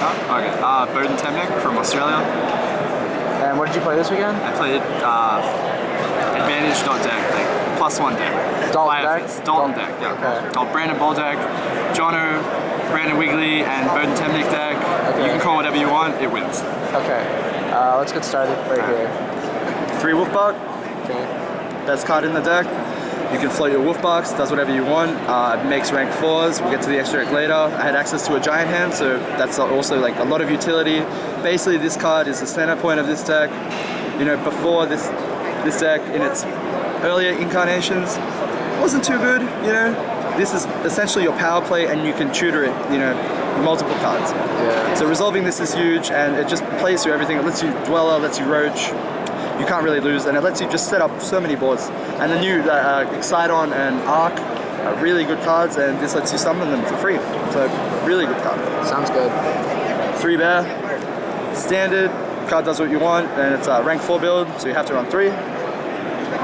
card? Okay, Boden Temnyk from Australia. And what did you play this weekend? I played advantage.deck, like +1 deck. Dalton deck? Dalton deck, yeah. Okay. Got Brandon Ball deck, Jono, Brandon Wiggly, and Boden Temnyk deck. Okay. You can call whatever you want, it wins. Okay. Let's get started right here. 3 Wolfbark, Okay. best card in the deck. You can float your Wolfbarks, does whatever you want, makes rank 4s, we'll get to the extra deck later. I had access to a giant hand, so that's also like a lot of utility. Basically this card is the center point of this deck. You know, before this deck in its earlier incarnations wasn't too good, you know. This is essentially your power play and you can tutor it, you know, multiple cards. Yeah. So resolving this is huge and it just plays through everything. It lets you Dweller, lets you Roach. You can't really lose, and it lets you just set up so many boards. And the new Excidon and Arc are really good cards, and this lets you summon them for free. So, really good card. Sounds good. 3 Bear, standard, card does what you want, and it's a rank 4 build, so you have to run 3.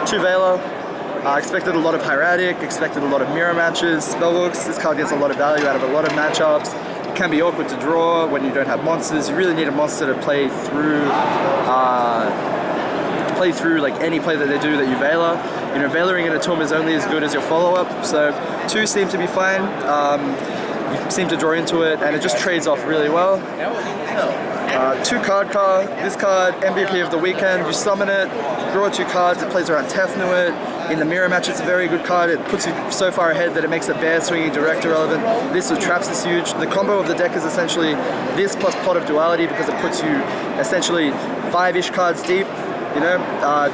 2 Veiler, expected a lot of Hieratic, expected a lot of mirror matches, spellbooks. This card gets a lot of value out of a lot of matchups. It can be awkward to draw when you don't have monsters. You really need a monster to play through like any play that they do that you Veiler. You know, Veilering in a tomb is only as good as your follow-up, so 2 seem to be fine. You seem to draw into it, and it just trades off really well. 2 card, this card, MVP of the weekend, you summon it, draw 2 cards, it plays around Tefnuit. In the mirror match it's a very good card, it puts you so far ahead that it makes the bear swinging direct irrelevant. This with traps is huge. The combo of the deck is essentially this plus Pot of Duality because it puts you essentially 5-ish cards deep. You know,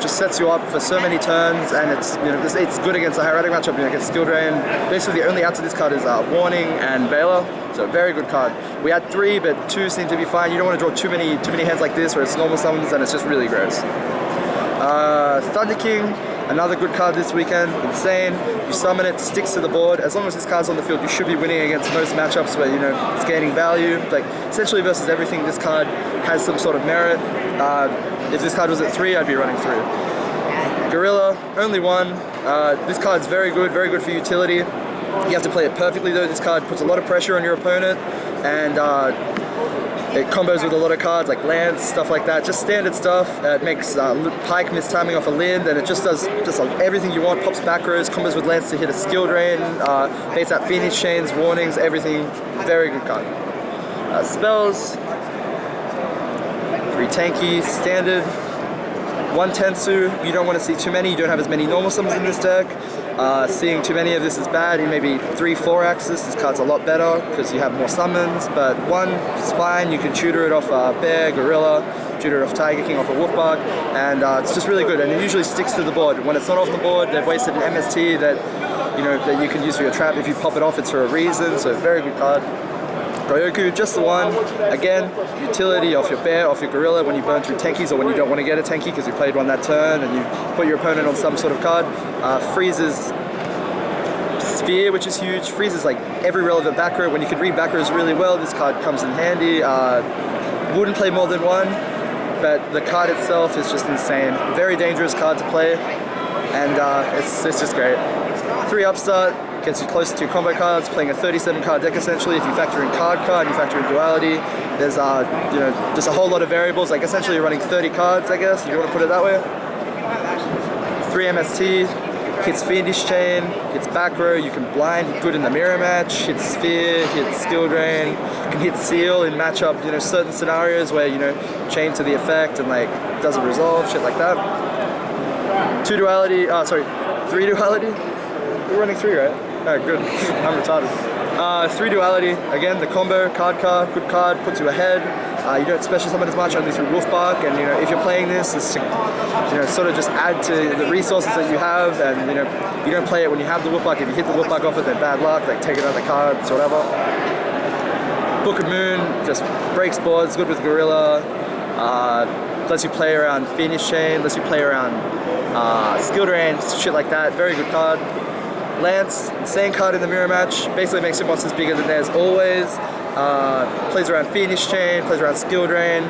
just sets you up for so many turns, and it's, you know, it's good against the Hieratic matchup. You know, against Skill Drain. Basically, the only outs of this card is Warning and Veiler, so very good card. We had 3, but 2 seem to be fine. You don't want to draw too many hands like this, where it's normal summons and it's just really gross. Thunder King, another good card this weekend. Insane. You summon it, sticks to the board. As long as this card's on the field, you should be winning against most matchups where, you know, it's gaining value. Like essentially versus everything, this card has some sort of merit. If this card was at 3, I'd be running 3. Gorilla, only 1. This card's very good for utility. You have to play it perfectly though. This card puts a lot of pressure on your opponent, and it combos with a lot of cards like Lance, stuff like that. Just standard stuff. It makes Pike miss timing off a Lind, and it just does everything you want. Pops back rows, combos with Lance to hit a Skill Drain, baits out Phoenix Chains, Warnings, everything. Very good card. Spells. 3 tanky, standard, 1 Tensu. You don't want to see too many, you don't have as many normal summons in this deck. Seeing too many of this is bad. In maybe 3-4 axis, this card's a lot better because you have more summons, but 1 is fine. You can tutor it off Bear, Gorilla, tutor it off Tiger King, off a Wolfbark, and it's just really good, and it usually sticks to the board. When it's not off the board, they've wasted an MST that, you know, that you can use for your trap. If you pop it off, it's for a reason, so very good card. Goyoku, just the 1. Again, utility off your Bear, off your Gorilla when you burn through tankies or when you don't want to get a tanky because you played one that turn and you put your opponent on some sort of card. Freezes Sphere, which is huge. Freezes like every relevant back row. When you can read back rows really well, this card comes in handy. Wouldn't play more than 1, but the card itself is just insane. Very dangerous card to play, and it's just great. 3 Upstart. Gets you closer to your combo cards, playing a 37 card deck essentially. If you factor in card, you factor in duality, there's you know, just a whole lot of variables. Like essentially you're running 30 cards, I guess, if you want to put it that way. 3 MST, hits Fiendish Chain, hits back row, you can blind, good in the mirror match, hits Sphere, hits Skill Drain, can hit Seal in matchup, you know, certain scenarios where, you know, chain to the effect and like doesn't resolve, shit like that. 3 duality. We're running 3, right? Oh, good. I'm retarded. 3 duality. Again, the combo, card, good card, puts you ahead. You don't special summon as much, only through Wolfbark, and you know, if you're playing this, it's, you know, sort of just add to the resources that you have, and you know, you don't play it when you have the Wolfbark. If you hit the Wolfbark off it, then bad luck, like take another card, so whatever. Book of Moon, just breaks boards, good with Gorilla, lets you play around Phoenix Chain, lets you play around Skill Drain, shit like that, very good card. Lance, insane card in the mirror match, basically makes your monsters bigger than theirs always. Plays around Phoenix Chain, plays around Skill Drain,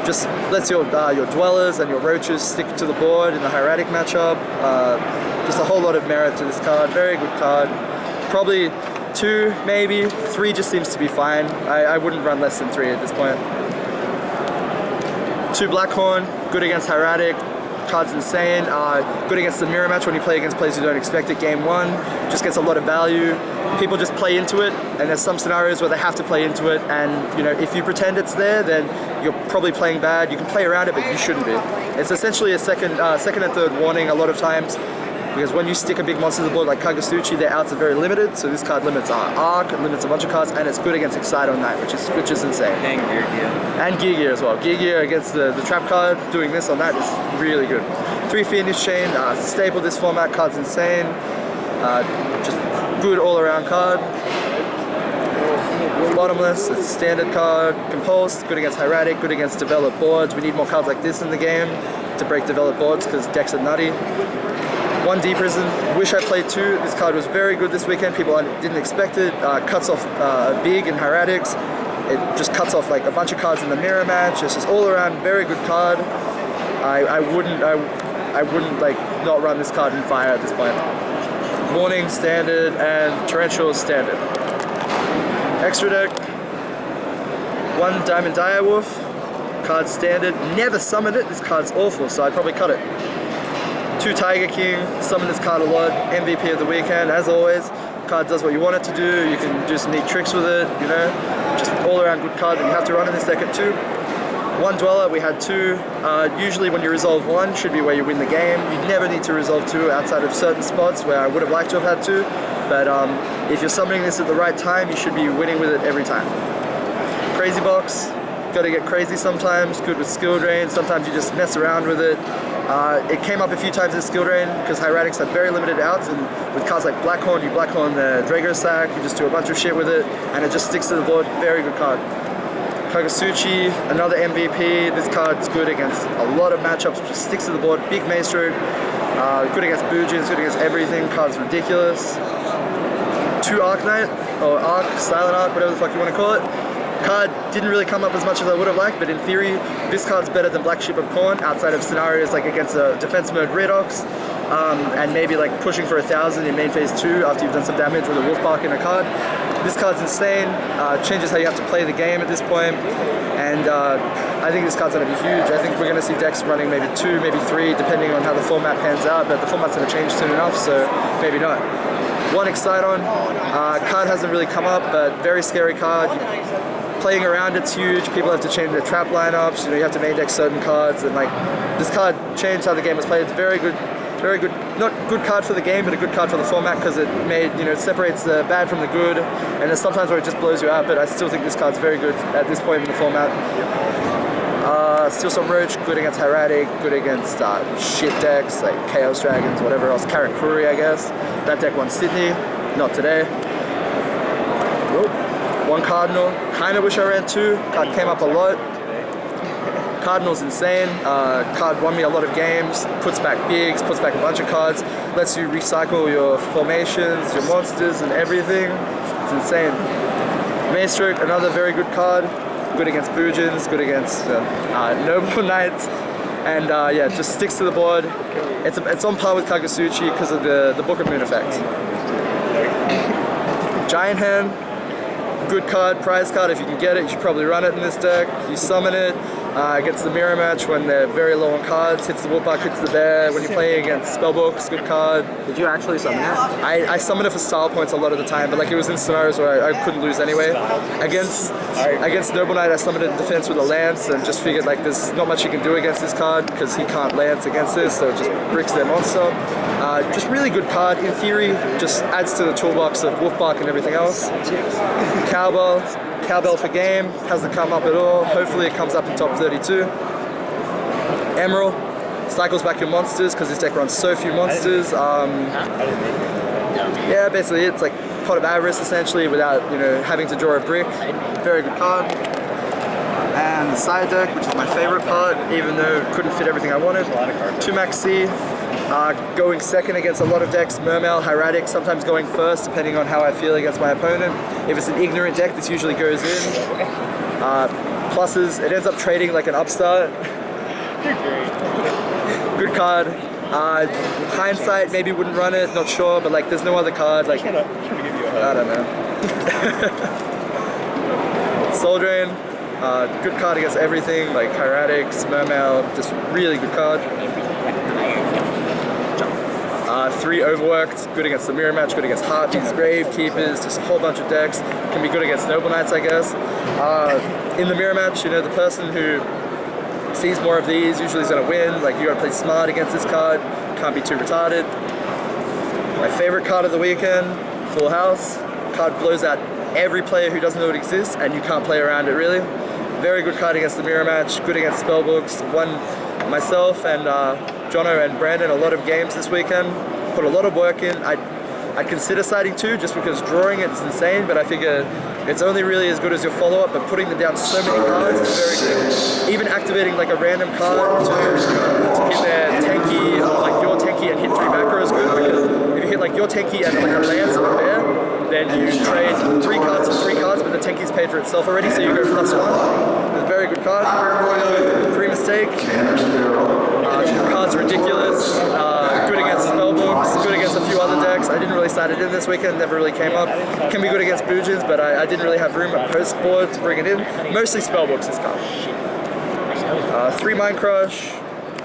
just lets your Dwellers and your Roaches stick to the board in the Hieratic matchup. Just a whole lot of merit to this card, very good card. Probably 2 maybe, 3 just seems to be fine. I wouldn't run less than 3 at this point. 2 Blackhorn, good against Hieratic, card's insane. Good against the mirror match when you play against players who don't expect it. Game 1, just gets a lot of value. People just play into it, and there's some scenarios where they have to play into it, and you know, if you pretend it's there, then you're probably playing bad. You can play around it, but you shouldn't be. It's essentially a second and third warning a lot of times, because when you stick a big monster to the board like Kagasuchi, their outs are very limited, so this card limits Arc, it limits a bunch of cards, and it's good against Excite on Night, which is insane. And Gear Gear. And Gear Gear as well. Gear Gear against the trap card, doing this on that is really good. 3 Fiendish Chain, staple this format, card's insane. Just good all around card. Bottomless, it's standard card. Compulsed, good against Hieratic, good against developed boards. We need more cards like this in the game to break developed boards because decks are nutty. 1 D Prison, wish I played 2. This card was very good this weekend. People didn't expect it. Cuts off big in Hieratics. It just cuts off like a bunch of cards in the mirror match. It's just all around very good card. I wouldn't like not run this card in fire at this point. Warning standard and Torrential standard. Extra deck. 1 Diamond Direwolf. Card standard. Never summoned it. This card's awful, so I'd probably cut it. 2 Tiger King, summon this card a lot, MVP of the weekend, as always. Card does what you want it to do, you can do some neat tricks with it, you know. Just all around good card that you have to run in this deck at 2. 1 Dweller, we had 2. Usually when you resolve 1, should be where you win the game. You never need to resolve 2 outside of certain spots where I would have liked to have had 2. But if you're summoning this at the right time, you should be winning with it every time. Crazy Box, gotta get crazy sometimes, good with skill drain, sometimes you just mess around with it. It came up a few times in skill drain because Hieratics had very limited outs, and with cards like Blackhorn, you Blackhorn the Drago Sack, you just do a bunch of shit with it, and it just sticks to the board. Very good card. Kagasuchi, another MVP. This card's good against a lot of matchups, just sticks to the board. Big Main Stroke, good against Boojins, good against everything. Card's ridiculous. 2 Arc Knight, or Arc, Silent Arc, whatever the fuck you want to call it. Card didn't really come up as much as I would have liked, but in theory, this card's better than Black Ship of Corn outside of scenarios like against a defense mode Redox, and maybe like pushing for 1,000 in main phase 2 after you've done some damage with a Wolf Bark in a card. This card's insane, changes how you have to play the game at this point, and I think this card's going to be huge. I think we're going to see decks running maybe 2, maybe 3, depending on how the format pans out, but the format's going to change soon enough, so maybe not. 1 Exciton, card hasn't really come up, but very scary card. Playing around it's huge, people have to change their trap lineups, you know, you have to main deck certain cards, and like, this card changed how the game was played. It's very good, not good card for the game, but a good card for the format, because it made, you know, it separates the bad from the good, and there's sometimes where it just blows you out, but I still think this card's very good at this point in the format. Steal Some Roach, good against Hieratic, good against shit decks, like Chaos Dragons, whatever else, Karakuri I guess. That deck won Sydney, not today. 1 Cardinal, kinda wish I ran 2, card came up a lot. Cardinal's insane, card won me a lot of games, puts back bigs, puts back a bunch of cards, lets you recycle your formations, your monsters and everything. It's insane. Maestroke, another very good card, good against Boojins, good against Noble Knights, and yeah, just sticks to the board. It's on par with Kagasuchi because of the Book of Moon effect. Giant Hand, good card, prize card. If you can get it, you should probably run it in this deck. You summon it, against the mirror match when they're very low on cards, hits the Wolfbark, hits the bear. When you're playing against Spellbooks, good card. Did you actually summon it? I summon it for style points a lot of the time, but like it was in scenarios where I couldn't lose anyway. Against Noble Knight, I summoned it in defense with a lance and just figured like there's not much you can do against this card because he can't lance against this, so it just bricks their monster. Just really good card. In theory, just adds to the toolbox of Wolfbark and everything else. Cowbell for game, hasn't come up at all. Hopefully it comes up in top 32. Emerald, cycles back your monsters because this deck runs so few monsters. Yeah, basically it's like Pot of Avarice essentially without, you know, having to draw a brick. Very good card. And the side deck, which is my favorite part, even though it couldn't fit everything I wanted. 2 Max C. Going second against a lot of decks, Mermail, Hieratic, sometimes going first depending on how I feel against my opponent. If it's an ignorant deck, this usually goes in. Pluses, it ends up trading like an upstart. Good card. Hindsight, maybe wouldn't run it, not sure, but like there's no other card. Like I don't know. Soul Drain, good card against everything, like Hieratic, Mermail, just really good card. 3 Overworked, good against the Mirror Match, good against Heartbeats, Gravekeepers, just a whole bunch of decks. Can be good against Noble Knights, I guess. In the Mirror Match, you know, the person who sees more of these usually is going to win. Like, you got to play smart against this card, can't be too retarded. My favorite card of the weekend, Full House. Card blows out every player who doesn't know it exists, and you can't play around it really. Very good card against the Mirror Match, good against spellbooks. Won myself and Jono and Brandon a lot of games this weekend. Put a lot of work in. I'd consider siding 2 just because drawing it is insane, but I figure it's only really as good as your follow-up, but putting them down to so many cards is very good. Even activating like a random card to hit their Tenki, like your Tenki and hit 3 backer is good, because if you hit like your Tenki and like a Lance and a Bear, then you trade 3 cards for 3 cards, but the Tenki's paid for itself already, so you go +1. It's a very good card. 3 Mistake. Card's ridiculous. Good against spellbooks, good against a few other decks. I didn't really side it in this weekend, never really came up. Can be good against Boojins, but I didn't really have room at post board to bring it in. Mostly spellbooks this card. 3 Mind Crush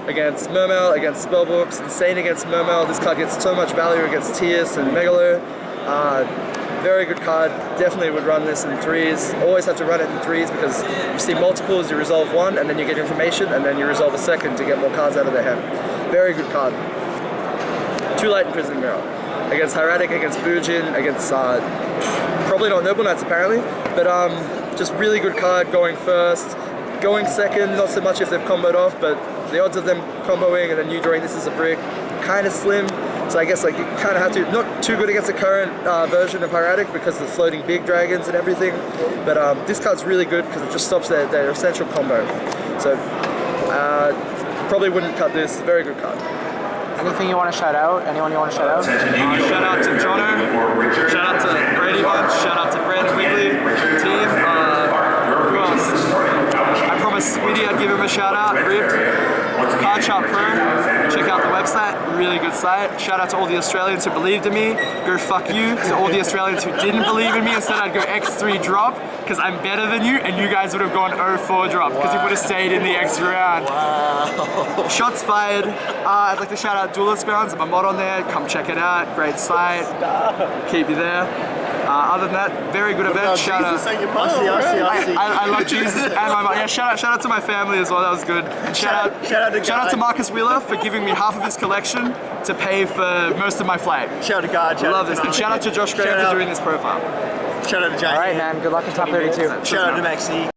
against Mermail, against spellbooks. Insane against Mermail. This card gets so much value against Tias and Megalo. Very good card. Definitely would run this in 3s. Always have to run it in 3s because you see multiples, you resolve 1, and then you get information, and then you resolve a 2nd to get more cards out of their hand. Very good card. 2 Light Imprisoning Mirror. Against Hieratic, against Boojin, against probably not Noble Knights apparently, but just really good card going first. Going second, not so much if they've comboed off, but the odds of them comboing and then you drawing this as a brick, kind of slim. So I guess like you kind of have to, not too good against the current version of Hieratic because of the floating big dragons and everything, but this card's really good because it just stops their essential combo. So probably wouldn't cut this, very good card. Anything you want to shout out? Anyone you want to shout out? Shout out to Jono, shout out to Brady Bunch, shout out to Brandon Wigley, team, who else? I promised Squiddy I'd give him a shout out, Ripped, CardSharpPro, check out the website, really good site. Shout out to all the Australians who believed in me, go fuck you. To all the Australians who didn't believe in me and said I'd go X3 drop, because I'm better than you, and you guys would have gone 0-4 drop, because you would have stayed in the extra round. Wow. Shots fired. I'd like to shout out Duelist Grounds, I'm a mod on there, come check it out, great site, keep you there. Other than that, very good event. Shout out. I love Jesus and my mom. Yeah, shout out to my family as well. That was good. And shout out to Marcus Wheeler for giving me half of his collection to pay for most of my flight. Shout out to God. Love this. And shout out to Josh Graham for doing this profile. Shout out to Giant. All right, man. Good luck in top 32. Shout out to Maxine.